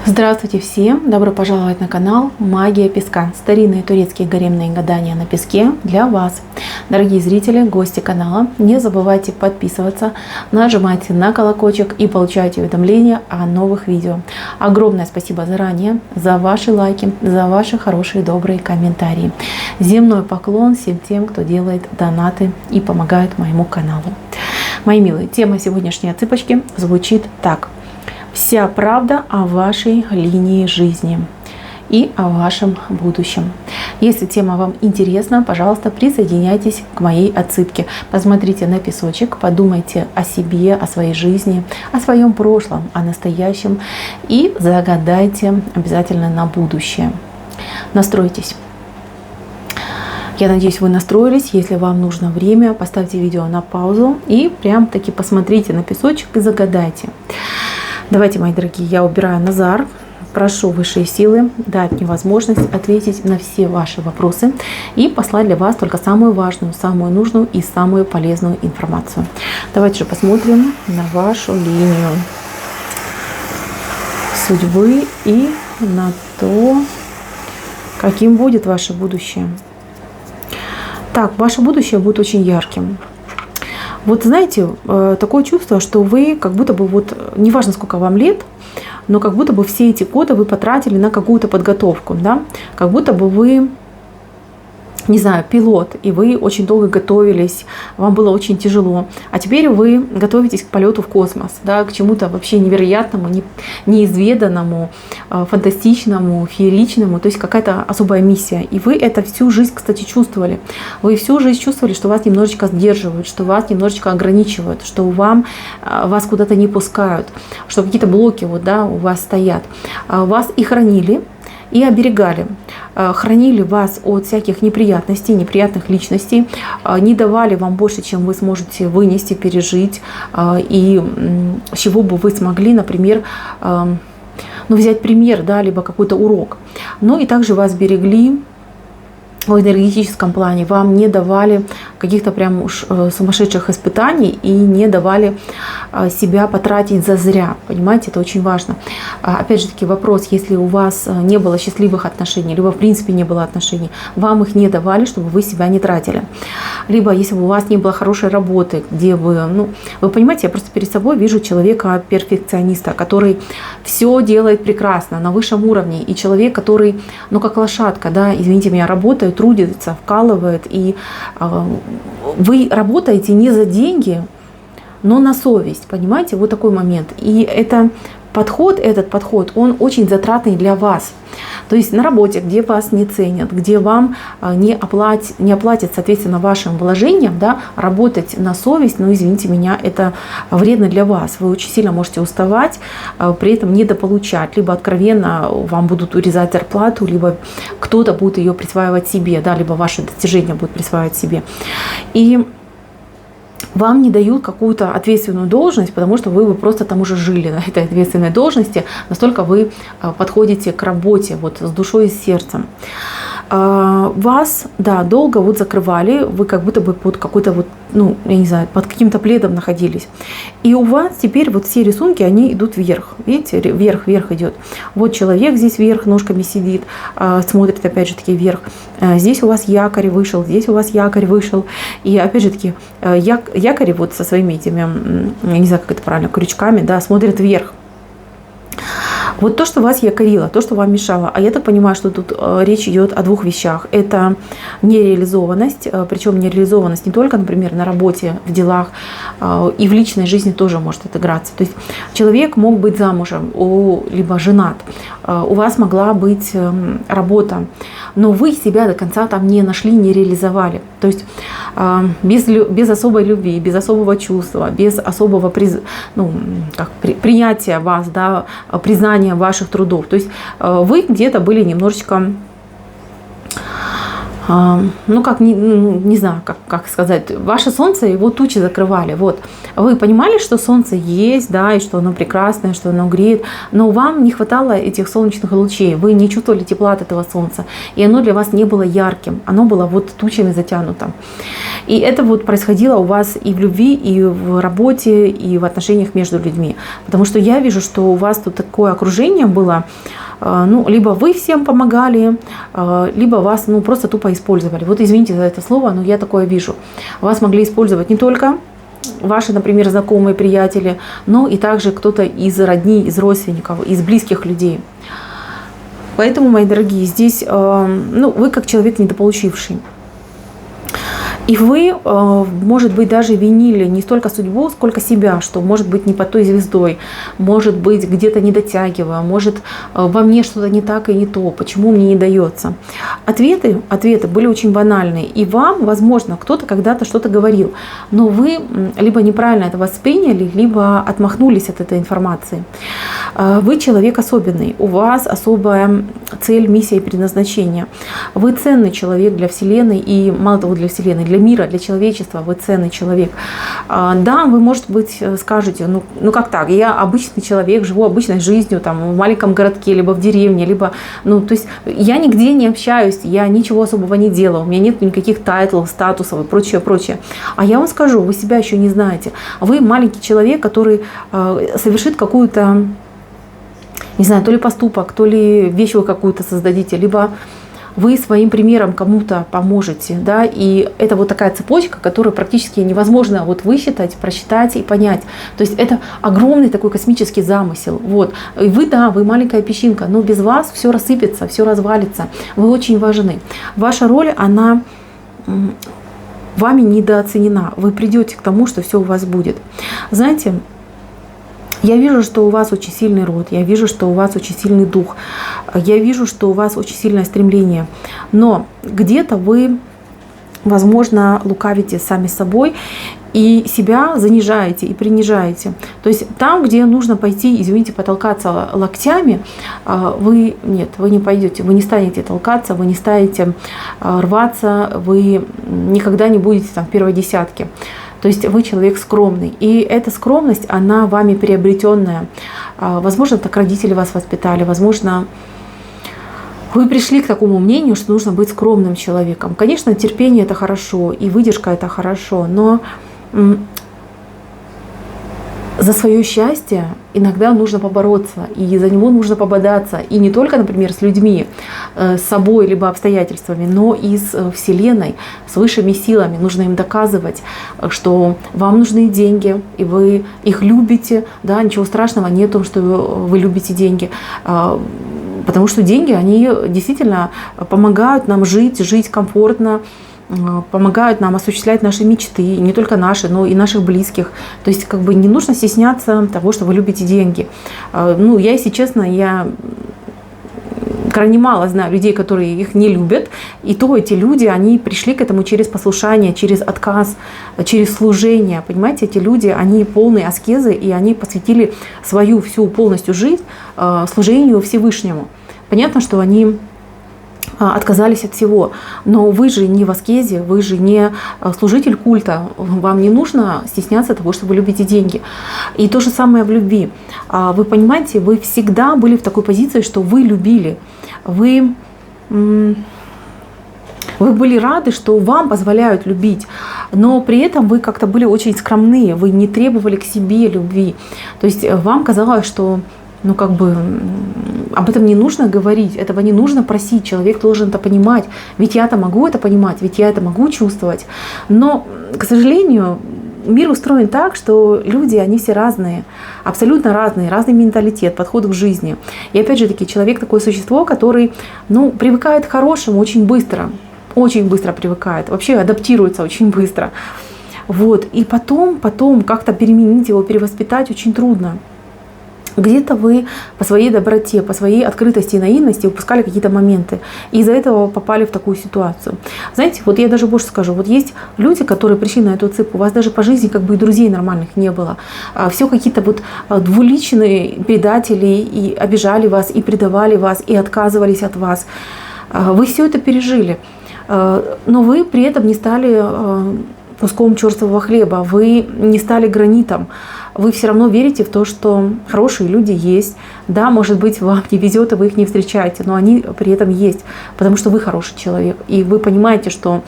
Здравствуйте всем! Добро пожаловать на канал Магия Песка. Старинные турецкие гаремные гадания на песке для вас. Дорогие зрители, гости канала, не забывайте подписываться, нажимайте на колокольчик и получайте уведомления о новых видео. Огромное спасибо заранее за ваши лайки, за ваши хорошие добрые комментарии. Земной поклон всем тем, кто делает донаты и помогает моему каналу. Мои милые, тема сегодняшней цыпочки звучит так. Вся правда о вашей линии жизни и о вашем будущем. Если тема вам интересна, пожалуйста, присоединяйтесь к моей отсыпке. Посмотрите на песочек, подумайте о себе, о своей жизни, о своем прошлом, о настоящем и загадайте обязательно на будущее. Настройтесь. Я надеюсь, вы настроились. Если вам нужно время, поставьте видео на паузу и прям-таки посмотрите на песочек и загадайте. Давайте, мои дорогие, я убираю Назар. Прошу высшие силы дать мне возможность ответить на все ваши вопросы и послать для вас только самую важную, самую нужную и самую полезную информацию. Давайте же посмотрим на вашу линию судьбы и на то, каким будет ваше будущее. Так, ваше будущее будет очень ярким. Вот знаете, такое чувство, что вы как будто бы, вот неважно сколько вам лет, но как будто бы все эти годы вы потратили на какую-то подготовку, да? Как будто бы вы, не знаю, пилот, и вы очень долго готовились, вам было очень тяжело, а теперь вы готовитесь к полету в космос, да, к чему-то вообще невероятному, неизведанному, фантастичному, фееричному, то есть какая-то особая миссия. И вы это всю жизнь, кстати, чувствовали. Вы всю жизнь чувствовали, что вас немножечко сдерживают, что вас немножечко ограничивают, что вас куда-то не пускают, что какие-то блоки вот, да, у вас стоят. Вас и хранили, и оберегали, хранили вас от всяких неприятностей, неприятных личностей, не давали вам больше, чем вы сможете вынести, пережить, и с чего бы вы смогли, например, взять пример, да, либо какой-то урок. Ну и также вас берегли в энергетическом плане, вам не давали каких-то прям уж сумасшедших испытаний и не давали себя потратить зазря. Понимаете, это очень важно. Опять же таки вопрос, если у вас не было счастливых отношений, либо в принципе не было отношений, вам их не давали, чтобы вы себя не тратили. Либо если у вас не было хорошей работы, где вы понимаете, я просто перед собой вижу человека-перфекциониста, который все делает прекрасно, на высшем уровне, и человек, который, как лошадка, да, извините меня, работает, трудится, вкалывает, и вы работаете не за деньги, но на совесть, понимаете, вот такой момент. И этот подход, он очень затратный для вас. То есть на работе, где вас не ценят, где вам не оплатят, соответственно, вашим вложениям, да, работать на совесть, извините меня, это вредно для вас. Вы очень сильно можете уставать, при этом недополучать. Либо откровенно вам будут урезать зарплату, либо кто-то будет ее присваивать себе, да, либо ваши достижения будут присваивать себе. И вам не дают какую-то ответственную должность, потому что вы просто там уже жили на этой ответственной должности, настолько вы подходите к работе вот с душой и сердцем. Вас, да, долго закрывали, вы как будто бы под какой-то я не знаю, под каким-то пледом находились. И у вас теперь все рисунки, они идут вверх. Видите, вверх идет. Вот человек здесь вверх ножками сидит, смотрит опять же таки вверх. Здесь у вас якорь вышел, здесь у вас якорь вышел. И опять же таки якорь со своими этими, я не знаю, как это правильно, крючками, да, смотрят вверх. Вот то, что вас якорило, то, что вам мешало. А я так понимаю, что тут речь идет о двух вещах. Это нереализованность, причем нереализованность не только, например, на работе, в делах, и в личной жизни тоже может отыграться. То есть человек мог быть замужем, либо женат, у вас могла быть работа, но вы себя до конца там не нашли, не реализовали. То есть без особой любви, без особого чувства, без особого принятия вас, да, признания ваших трудов. То есть вы где-то были немножечко, ну как, не знаю, как сказать, ваше солнце, его тучи закрывали. Вот. Вы понимали, что солнце есть, да, и что оно прекрасное, что оно греет, но вам не хватало этих солнечных лучей, вы не чувствовали тепла от этого солнца, и оно для вас не было ярким, оно было вот тучами затянуто. И это вот происходило у вас и в любви, и в работе, и в отношениях между людьми. Потому что я вижу, что у вас тут такое окружение было, ну, либо вы всем помогали, либо вас, ну, просто тупо использовали. Вот извините за это слово, но я такое вижу. Вас могли использовать не только ваши, например, знакомые, приятели, но и также кто-то из родни, из родственников, из близких людей. Поэтому, мои дорогие, здесь, ну, вы как человек недополучивший. И вы, может быть, даже винили не столько судьбу, сколько себя, что может быть не под той звездой, может быть где-то не дотягиваю, может во мне что-то не так и не то, почему мне не дается. Ответы были очень банальные. И вам, возможно, кто-то когда-то что-то говорил, но вы либо неправильно это восприняли, либо отмахнулись от этой информации. Вы человек особенный, у вас особая цель, миссия и предназначение. Вы ценный человек для Вселенной и, мало того, для Вселенной, для мира, для человечества, вы ценный человек. Да, вы, может быть, скажете, ну как так, я обычный человек, живу обычной жизнью, там, в маленьком городке, либо в деревне, либо, ну, то есть я нигде не общаюсь, я ничего особого не делаю, у меня нет никаких тайтлов, статусов и прочее, прочее. А я вам скажу, вы себя еще не знаете. Вы маленький человек, который совершит какую-то, не знаю, то ли поступок, то ли вещь вы какую-то создадите, либо вы своим примером кому-то поможете, да, и это вот такая цепочка, которую практически невозможно вот высчитать, просчитать и понять. То есть это огромный такой космический замысел, вот. И вы, да, вы маленькая песчинка, но без вас все рассыпется, все развалится. Вы очень важны. Ваша роль, она вами недооценена. Вы придете к тому, что все у вас будет. Знаете, я вижу, что у вас очень сильный род, я вижу, что у вас очень сильный дух, я вижу, что у вас очень сильное стремление. Но где-то вы, возможно, лукавите сами собой и себя занижаете и принижаете. То есть там, где нужно пойти, извините, потолкаться локтями, вы не пойдете, вы не станете толкаться, вы не станете рваться, вы никогда не будете там в первой десятке. То есть вы человек скромный. И эта скромность, она вами приобретенная. Возможно, так родители вас воспитали. Возможно, вы пришли к такому мнению, что нужно быть скромным человеком. Конечно, терпение – это хорошо, и выдержка – это хорошо. Но за свое счастье иногда нужно побороться, и за него нужно пободаться. И не только, например, с людьми, с собой, либо обстоятельствами, но и с Вселенной, с высшими силами. Нужно им доказывать, что вам нужны деньги, и вы их любите. Да, ничего страшного нет в том, что вы любите деньги. Потому что деньги, они действительно помогают нам жить комфортно, помогают нам осуществлять наши мечты, не только наши, но и наших близких. То есть как бы не нужно стесняться того, что вы любите деньги. Ну, я, если честно, я крайне мало знаю людей, которые их не любят. И то эти люди, они пришли к этому через послушание, через отказ, через служение. Понимаете, эти люди, они полные аскезы, и они посвятили свою всю полностью жизнь служению Всевышнему. Понятно, что они отказались от всего. Но вы же не в аскезе, вы же не служитель культа. Вам не нужно стесняться того, что вы любите деньги. И то же самое в любви. Вы понимаете, вы всегда были в такой позиции, что вы любили. Вы были рады, что вам позволяют любить, но при этом вы как-то были очень скромны, вы не требовали к себе любви. То есть вам казалось, что об этом не нужно говорить, этого не нужно просить, человек должен это понимать. Ведь я-то могу это понимать, ведь я это могу чувствовать. Но, к сожалению, мир устроен так, что люди, они все разные, абсолютно разные, разный менталитет, подход к жизни. И опять же таки, человек такое существо, который, привыкает к хорошему очень быстро привыкает, вообще адаптируется очень быстро. Вот. И потом как-то переменить его, перевоспитать очень трудно. Где-то вы по своей доброте, по своей открытости и наивности упускали какие-то моменты. И из-за этого попали в такую ситуацию. Знаете, вот я даже больше скажу. Вот есть люди, которые пришли на эту цепь. У вас даже по жизни как бы и друзей нормальных не было. Все какие-то вот двуличные предатели и обижали вас, и предавали вас, и отказывались от вас. Вы все это пережили. Но вы при этом не стали куском черствого хлеба, вы не стали гранитом. Вы все равно верите в то, что хорошие люди есть. Да, может быть, вам не везет, и вы их не встречаете, но они при этом есть, потому что вы хороший человек. И вы понимаете, что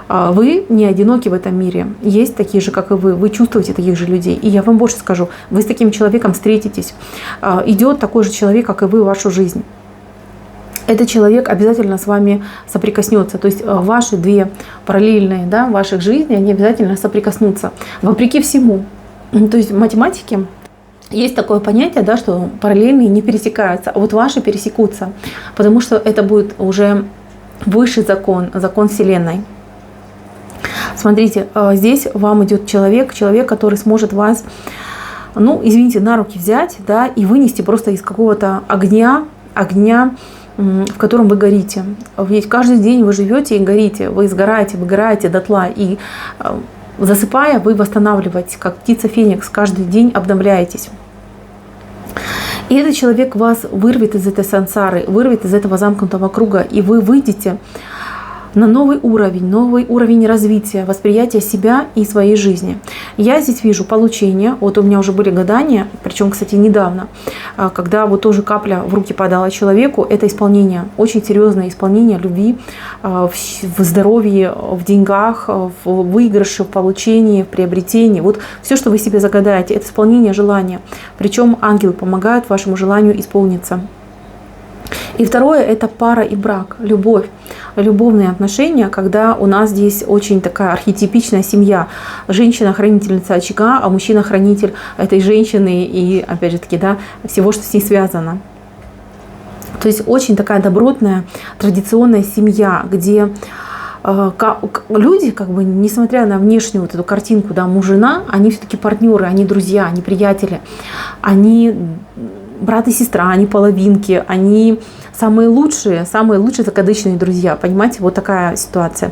вы не одиноки в этом мире. Есть такие же, как и вы чувствуете таких же людей. И я вам больше скажу, вы с таким человеком встретитесь. Идет такой же человек, как и вы, в вашу жизнь. Этот человек обязательно с вами соприкоснется. То есть ваши две параллельные, да, ваших жизней, они обязательно соприкоснутся. Вопреки всему. То есть в математике есть такое понятие, да, что параллельные не пересекаются, а вот ваши пересекутся. Потому что это будет уже высший закон, закон Вселенной. Смотрите, здесь вам идет человек, который сможет вас, ну, извините, на руки взять, да, и вынести просто из какого-то огня, в котором вы горите. Ведь каждый день вы живете и горите, вы сгораете, выгораете дотла, и засыпая, вы восстанавливаетесь, как птица Феникс, каждый день обновляетесь. И этот человек вас вырвет из этой сансары, вырвет из этого замкнутого круга, и вы выйдете на новый уровень развития, восприятия себя и своей жизни. Я здесь вижу получение. Вот у меня уже были гадания, причем, кстати, недавно, когда вот тоже капля в руки подала человеку. Это исполнение, очень серьезное исполнение любви в здоровье, в деньгах, в выигрыше, в получении, в приобретении. Вот все, что вы себе загадаете, это исполнение желания. Причем ангелы помогают вашему желанию исполниться. И второе – это пара и брак, любовь, любовные отношения, когда у нас здесь очень такая архетипичная семья. Женщина – хранительница очага, а мужчина – хранитель этой женщины и, опять же таки, да, всего, что с ней связано. То есть очень такая добротная, традиционная семья, где люди, как бы, несмотря на внешнюю вот эту картинку, да, муж-жена, они все-таки партнеры, они друзья, они приятели, они брат и сестра, они половинки, они самые лучшие закадычные друзья. Понимаете, вот такая ситуация.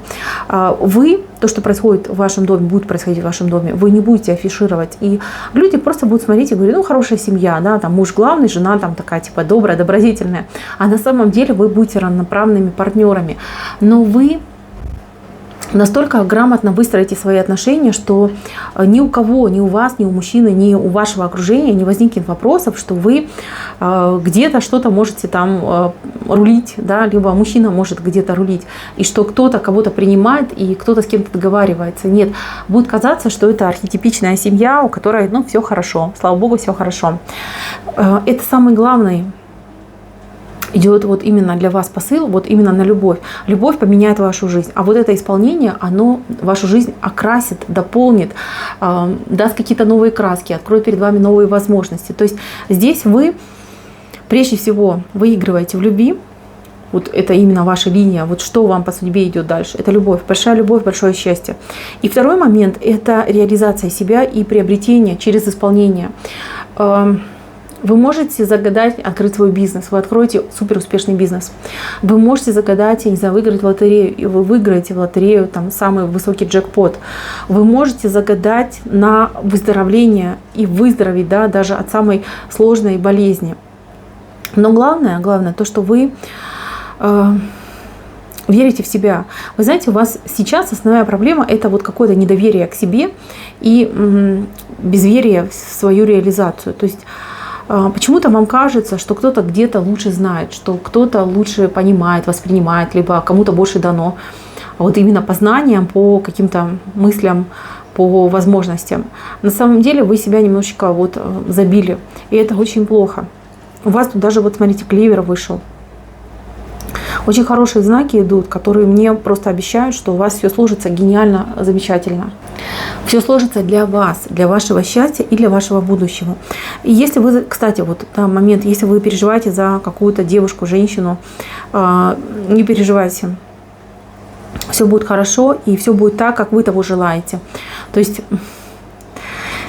Вы, то, что происходит в вашем доме, будет происходить в вашем доме, вы не будете афишировать. И люди просто будут смотреть и говорить, ну, хорошая семья, да, там муж главный, жена там такая, типа, добрая, добродетельная. А на самом деле вы будете равноправными партнерами. Но вы настолько грамотно выстроите свои отношения, что ни у кого, ни у вас, ни у мужчины, ни у вашего окружения не возникнет вопросов, что вы где-то что-то можете там рулить, да, либо мужчина может где-то рулить, и что кто-то кого-то принимает и кто-то с кем-то договаривается. Нет, будет казаться, что это архетипичная семья, у которой, ну, все хорошо, слава богу, все хорошо. Это самый главный идет вот именно для вас посыл, вот именно на любовь. Любовь поменяет вашу жизнь. А вот это исполнение, оно вашу жизнь окрасит, дополнит, даст какие-то новые краски, откроет перед вами новые возможности. То есть здесь вы прежде всего выигрываете в любви. Вот это именно ваша линия. Вот что вам по судьбе идет дальше. Это любовь, большое счастье. И второй момент – это реализация себя и приобретение через исполнение. Вы можете загадать открыть свой бизнес, вы откроете суперуспешный бизнес. Вы можете загадать, я не знаю, выиграть в лотерею, и вы выиграете в лотерею там самый высокий джекпот. Вы можете загадать на выздоровление и выздороветь, да, даже от самой сложной болезни. Но главное то, что вы верите в себя. Вы знаете, у вас сейчас основная проблема – это вот какое-то недоверие к себе и безверие в свою реализацию. То есть почему-то вам кажется, что кто-то где-то лучше знает, что кто-то лучше понимает, воспринимает, либо кому-то больше дано. Вот именно по знаниям, по каким-то мыслям, по возможностям. На самом деле вы себя немножечко вот забили, и это очень плохо. У вас тут даже, вот смотрите, клевер вышел. Очень хорошие знаки идут, которые мне просто обещают, что у вас все сложится гениально, замечательно. Все сложится для вас, для вашего счастья и для вашего будущего. И если вы, кстати, вот там момент, если вы переживаете за какую-то девушку, женщину, не переживайте. Все будет хорошо, и все будет так, как вы того желаете. То есть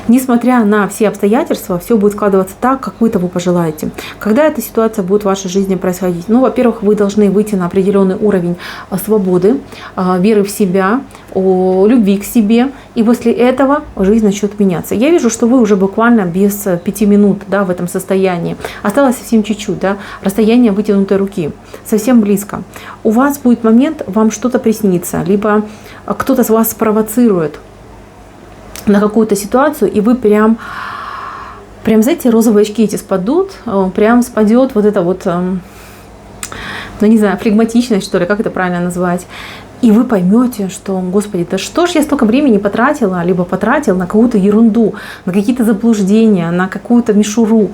несмотря на все обстоятельства, все будет складываться так, как вы того пожелаете. Когда эта ситуация будет в вашей жизни происходить? Ну, во-первых, вы должны выйти на определенный уровень свободы, веры в себя, любви к себе, и после этого жизнь начнет меняться. Я вижу, что вы уже буквально без 5 минут, да, в этом состоянии. Осталось совсем чуть-чуть, да, расстояние вытянутой руки, совсем близко. У вас будет момент, вам что-то приснится, либо кто-то с вас спровоцирует на какую-то ситуацию, и вы прям, знаете, розовые очки эти спадут, прям спадет вот это вот, ну не знаю, флегматичность, что ли, как это правильно назвать. И вы поймете, что, Господи, да что ж я столько времени потратила, либо потратил на какую-то ерунду, на какие-то заблуждения, на какую-то мишуру,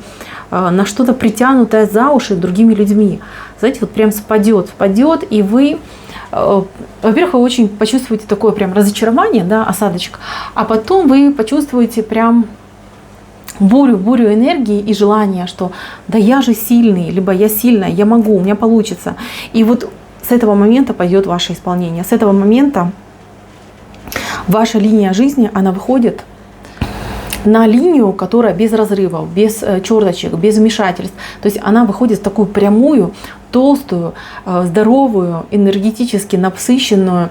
на что-то притянутое за уши другими людьми. Знаете, вот прям спадет, и вы, во-первых, вы очень почувствуете такое прям разочарование, да, осадочек, а потом вы почувствуете прям бурю энергии и желания, что да я же сильный, либо я сильная, я могу, у меня получится. И вот с этого момента пойдет ваше исполнение. С этого момента ваша линия жизни, она выходит на линию, которая без разрывов, без черточек, без вмешательств. То есть она выходит в такую прямую, толстую, здоровую, энергетически насыщенную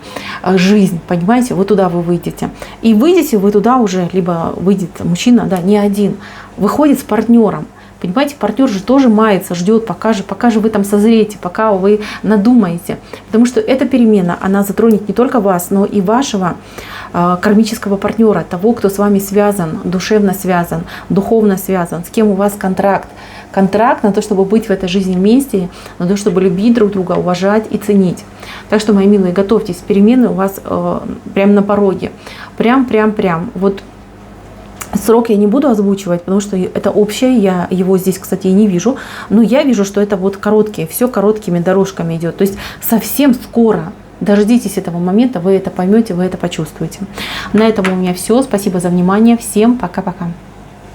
жизнь. Понимаете? Вот туда вы выйдете. И выйдете вы туда уже, либо выйдет мужчина, да, не один, выходит с партнером. Понимаете, партнер же тоже мается, ждет, пока же вы там созреете, пока вы надумаете. Потому что эта перемена, она затронет не только вас, но и вашего кармического партнера, того, кто с вами связан, душевно связан, духовно связан, с кем у вас контракт. Контракт на то, чтобы быть в этой жизни вместе, на то, чтобы любить друг друга, уважать и ценить. Так что, мои милые, готовьтесь, перемены у вас прямо на пороге. Прям. Вот. Срок я не буду озвучивать, потому что это общее, я его здесь, кстати, и не вижу, но я вижу, что это вот короткие, все короткими дорожками идет, то есть совсем скоро. Дождитесь этого момента, вы это поймете, вы это почувствуете. На этом у меня все. Спасибо за внимание. Всем пока-пока.